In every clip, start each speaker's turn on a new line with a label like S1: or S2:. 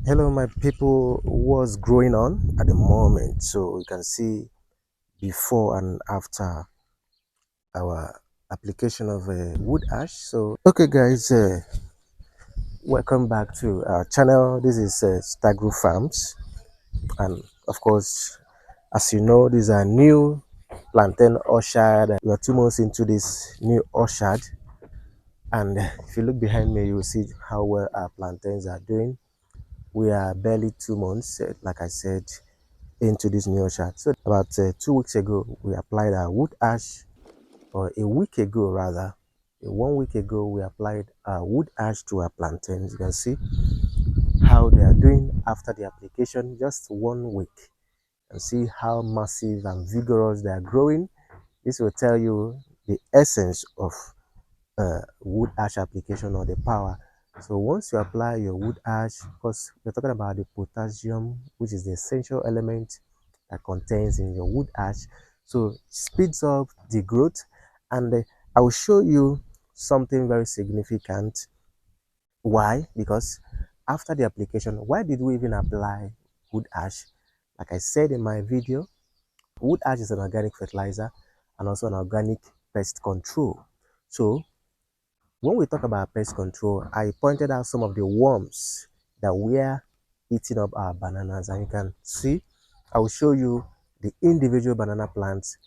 S1: Hello my people, what's going on at the moment? So you can see before and after our application of wood ash. So okay guys, welcome back to our channel. This is Stagro Farms, and of course, as you know, these are new plantain orchard. We are 2 months into this new orchard, and if you look behind me, you will see how well our plantains are doing. We are barely 2 months, like I said, into this new orchard. So about 2 weeks ago, we applied our wood ash, or a week ago rather, 1 week ago, we applied our wood ash to our plantains. You can see how they are doing after the application, just 1 week, and see how massive and vigorous they are growing. This will tell you the essence of wood ash application, or the power. So once you apply your wood ash, because we're talking about the potassium, which is the essential element that contains in your wood ash, so speeds up the growth. And I will show you something very significant. Why? Because after the application, why did we even apply wood ash? Like I said in my video, wood ash is an organic fertilizer and also an organic pest control. So when we talk about pest control, I pointed out some of the worms that were eating up our bananas, and you can see, I will show you the individual banana plants.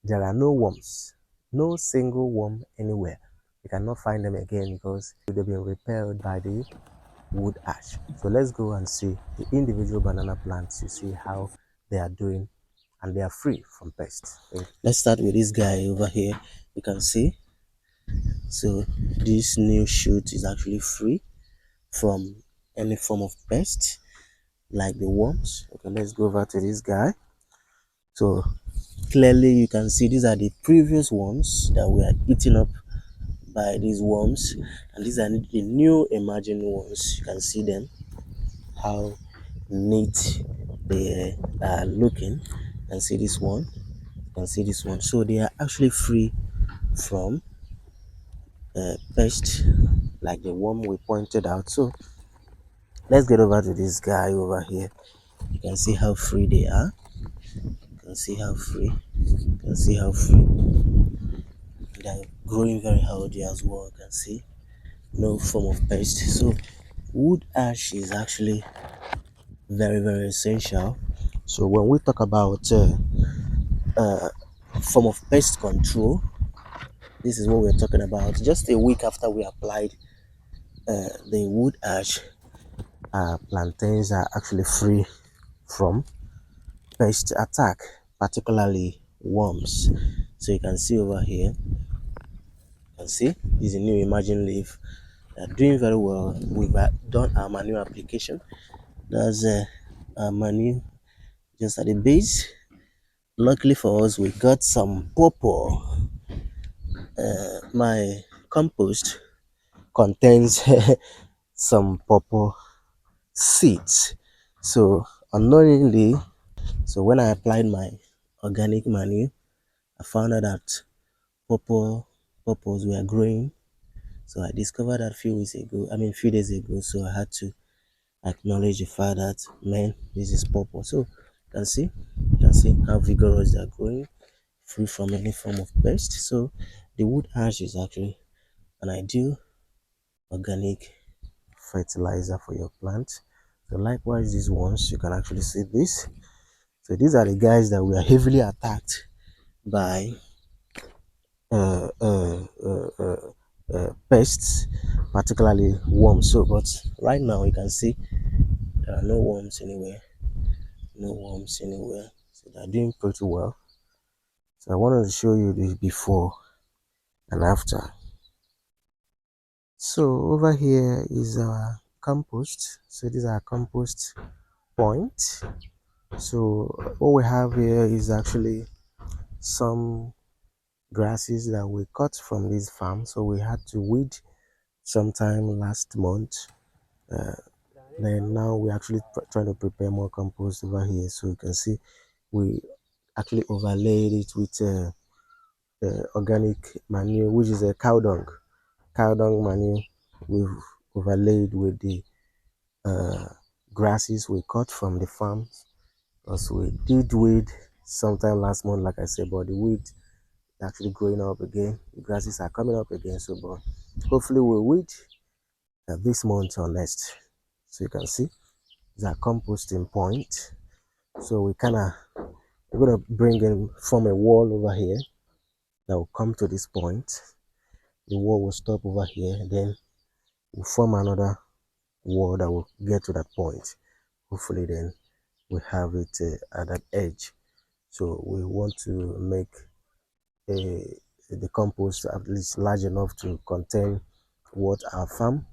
S1: There are no worms, no single worm anywhere. You cannot find them again because they've been repelled by the wood ash. So let's go and see the individual banana plants. You see how they are doing, and they are free from pests. Let's start with this guy over here. You can see, so this new shoot is actually free from any form of pest like the worms. Okay, let's go over to this guy. So clearly you can see these are the previous ones that were eaten up by these worms, and these are the new emerging ones. You can see them, how neat they are looking. You can see this one, you can see this one. So they are actually free from pest like the worm we pointed out. So let's get over to this guy over here. You can see how free they are. You can see how free. You can see how free. They're growing very healthy as well. You can see no form of pest. So wood ash is actually very essential. So when we talk about form of pest control, this is what we're talking about. Just a week after we applied the wood ash, plantains are actually free from pest attack, particularly worms. So you can see over here, you can see this is a new emerging leaf. They're doing very well. We've done our manure application. That's our manure just at the base. Luckily for us, we got some purple. My compost contains some purple seeds. So unknowingly, so when I applied my organic manure, I found out that purples were growing. So I discovered that few days ago. So I had to acknowledge the fact that, man, this is purple. So you can see how vigorous they are growing, free from any form of pest. So the wood ash is actually an ideal organic fertilizer for your plant. So likewise, these ones, you can actually see this. So these are the guys that were heavily attacked by uh, uh, uh, uh, pests, particularly worms. So, but right now you can see there are no worms anywhere, no worms anywhere. So they're doing pretty well. So I wanted to show you this before and after. So over here is our compost. So these are compost points. So what we have here is actually some grasses that we cut from this farm. So we had to weed sometime last month. Then now we're actually trying to prepare more compost over here. So you can see we actually overlaid it with organic manure, which is a cow dung manure. We've overlaid with the grasses we cut from the farm, because we did weed sometime last month, like I said, but the weed actually growing up again. The grasses are coming up again, so but hopefully we'll weed this month or next. So you can see the composting point. So we're gonna bring in form a wall over here that will come to this point. The wall will stop over here, then we'll form another wall that will get to that point. Hopefully then we have it at that edge. So we want to make the compost at least large enough to contain what our farm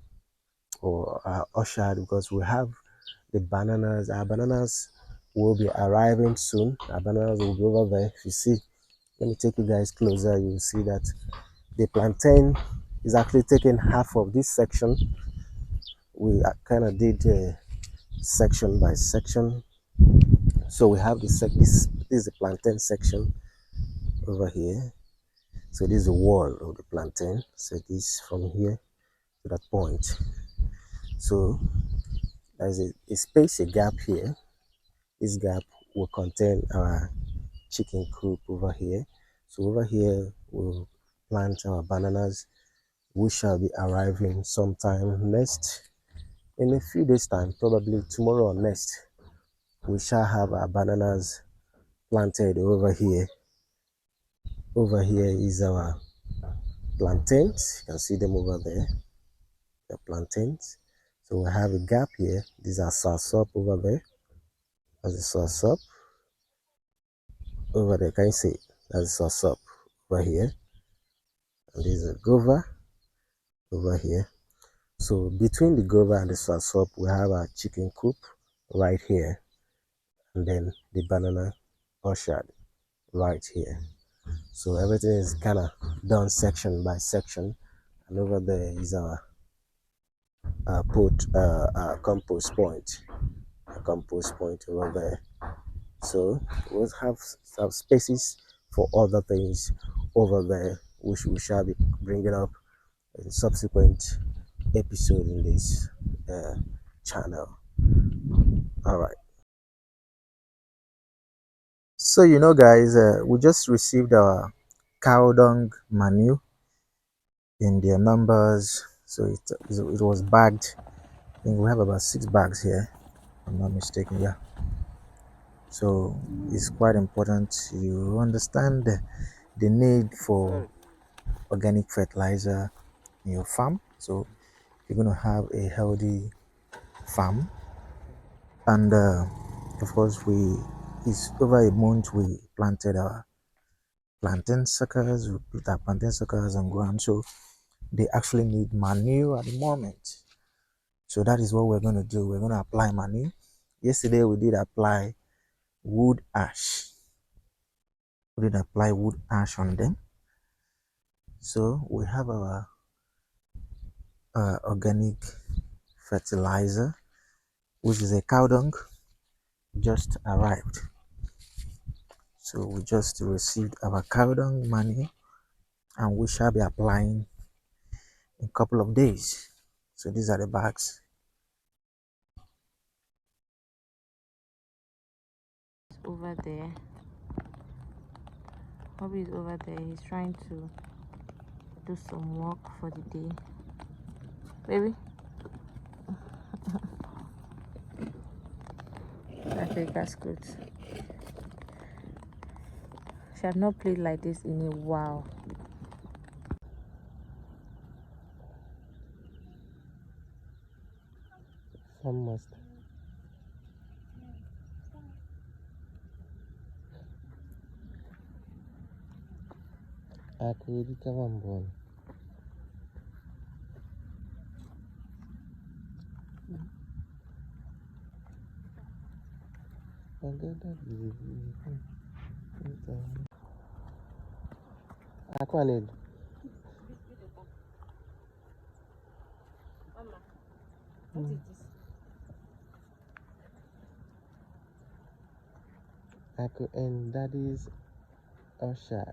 S1: or our orchard, because we have the bananas. Our bananas will be arriving soon. Our bananas will be over there. If you see, let me take you guys closer. You will see that the plantain is actually taking half of this section. We kind of did section by section. So we have this is the plantain section over here. So this is the wall of the plantain. So this from here to that point. So there's a space, a gap here. This gap will contain our chicken coop over here. So over here we'll plant our bananas, which shall be arriving sometime next, in a few days time, probably tomorrow or next. We shall have our bananas planted over here. Over here is our plantains. You can see them over there, the plantains. So we have a gap here. These are soursop over there. That's the soursop over there. Can you see? That's the soursop over here. And this is a guava over here. So between the guava and the soursop, we have our chicken coop right here, and then the banana orchard right here. So everything is kind of done section by section, and over there is our compost point, a compost point over there. So we'll have some spaces for other things over there, which we shall be bringing up in subsequent episode in this channel. All right. So guys, we just received our cow dung manure in their numbers. So it was bagged. I think we have about 6 bags here, if I'm not mistaken. Yeah. So it's quite important you understand the need for organic fertilizer in your farm. So you're going to have a healthy farm, and of course it's over a month we planted our plantain suckers. We put our plantain suckers on ground, so they actually need manure at the moment. So that is what we're going to do. We're going to apply manure. Yesterday we did apply wood ash. We did apply wood ash on them. So we have our organic fertilizer, which is a cow dung, just arrived. So we just received our cow dung manure, and we shall be applying in a couple of days. So these are the bags.
S2: Over there, Bobby is over there. He's trying to do some work for the day. Baby, okay, that's good. She have not played like this in a while.
S1: Some must. Aku di kawambon. Aku anil.
S2: Mama, what is this?
S1: Aku and daddy's orchard.